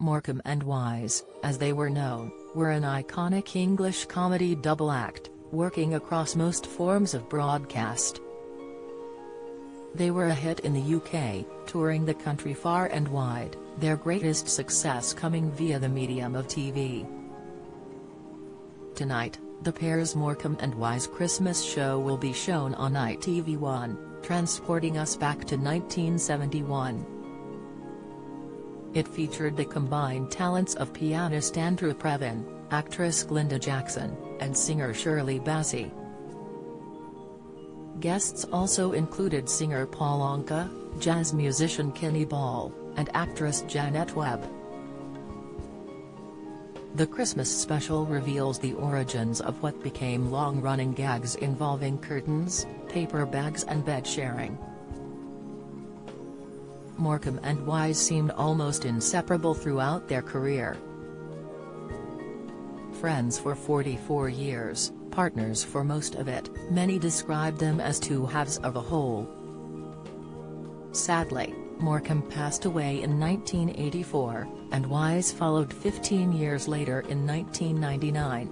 Morecambe and Wise, as they were known, were an iconic English comedy double act, working across most forms of broadcast. They were a hit in the UK, touring the country far and wide, their greatest success coming via the medium of TV. Tonight, the pair's Morecambe and Wise Christmas show will be shown on ITV1, transporting us back to 1971. It featured the combined talents of pianist Andrew Previn, actress Glenda Jackson, and singer Shirley Bassey. Guests also included singer Paul Anka, jazz musician Kenny Ball, and actress Janet Webb. The Christmas special reveals the origins of what became long-running gags involving curtains, paper bags and bed sharing. Morecambe and Wise seemed almost inseparable throughout their career. Friends for 44 years, partners for most of it, many described them as two halves of a whole. Sadly, Morecambe passed away in 1984, and Wise followed 15 years later in 1999.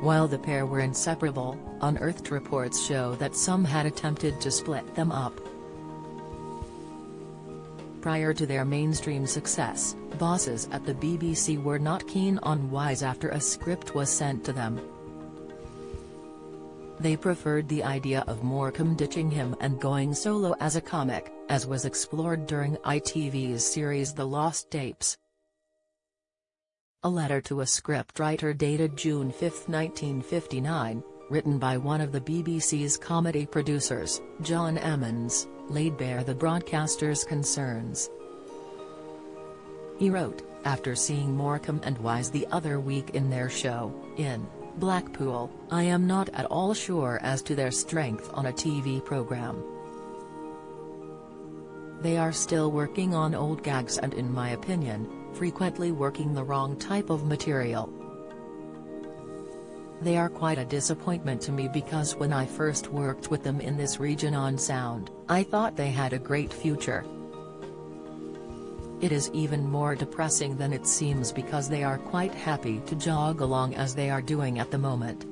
While the pair were inseparable, unearthed reports show that some had attempted to split them up. Prior to their mainstream success, bosses at the BBC were not keen on Wise after a script was sent to them. They preferred the idea of Morecambe ditching him and going solo as a comic, as was explored during ITV's series The Lost Tapes. A letter to a scriptwriter dated June 5, 1959, written by one of the BBC's comedy producers, John Emmons, laid bare the broadcaster's concerns. He wrote, "After seeing Morecambe and Wise the other week in their show, in Blackpool, I am not at all sure as to their strength on a TV program. They are still working on old gags and, in my opinion, frequently working the wrong type of material. They are quite a disappointment to me because when I first worked with them in this region on sound, I thought they had a great future. It is even more depressing than it seems because they are quite happy to jog along as they are doing at the moment."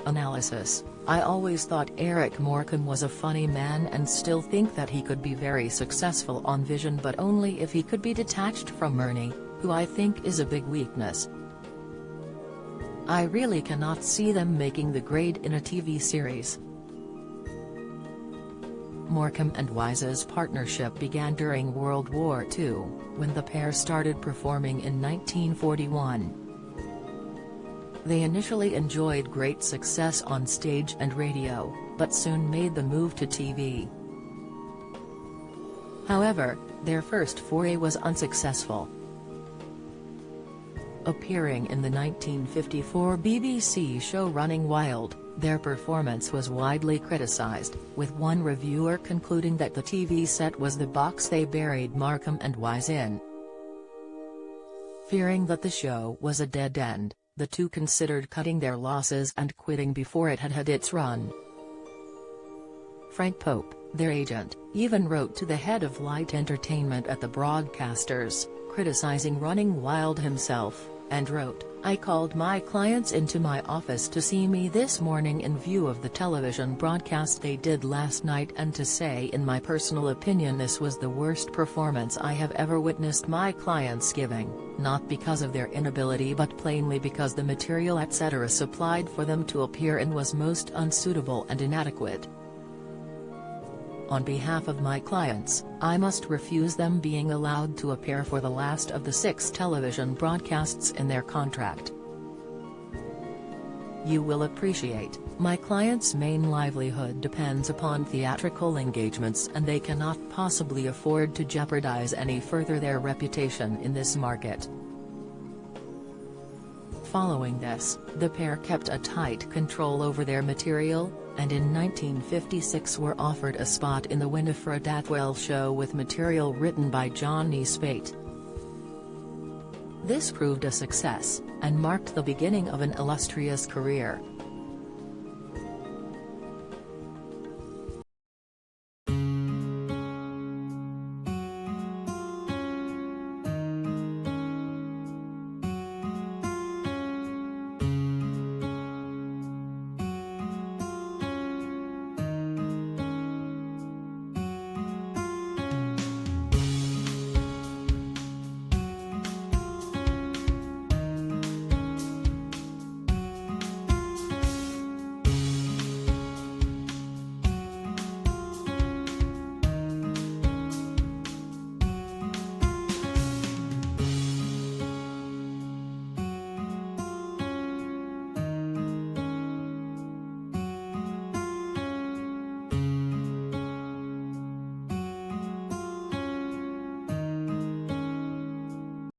Analysis: I always thought Eric Morecambe was a funny man and still think that he could be very successful on Vision, but only if he could be detached from Ernie, who I think is a big weakness. I really cannot see them making the grade in a TV series. Morecambe and Wise's partnership began during World War II, when the pair started performing in 1941. They initially enjoyed great success on stage and radio, but soon made the move to TV. However, their first foray was unsuccessful. Appearing in the 1954 BBC show Running Wild, their performance was widely criticized, with one reviewer concluding that the TV set was the box they buried Morecambe and Wise in. Fearing that the show was a dead end, the two considered cutting their losses and quitting before it had had its run. Frank Pope, their agent, even wrote to the head of Light Entertainment at the broadcasters, criticizing Running Wild himself, and wrote, "I called my clients into my office to see me this morning in view of the television broadcast they did last night and to say in my personal opinion this was the worst performance I have ever witnessed my clients giving, not because of their inability but plainly because the material etc. supplied for them to appear in was most unsuitable and inadequate. On behalf of my clients, I must refuse them being allowed to appear for the last of the 6 television broadcasts in their contract. You will appreciate, my clients' main livelihood depends upon theatrical engagements and they cannot possibly afford to jeopardize any further their reputation in this market." Following this, the pair kept a tight control over their material, and in 1956 were offered a spot in the Winifred Atwell show with material written by Johnny Spate. This proved a success, and marked the beginning of an illustrious career.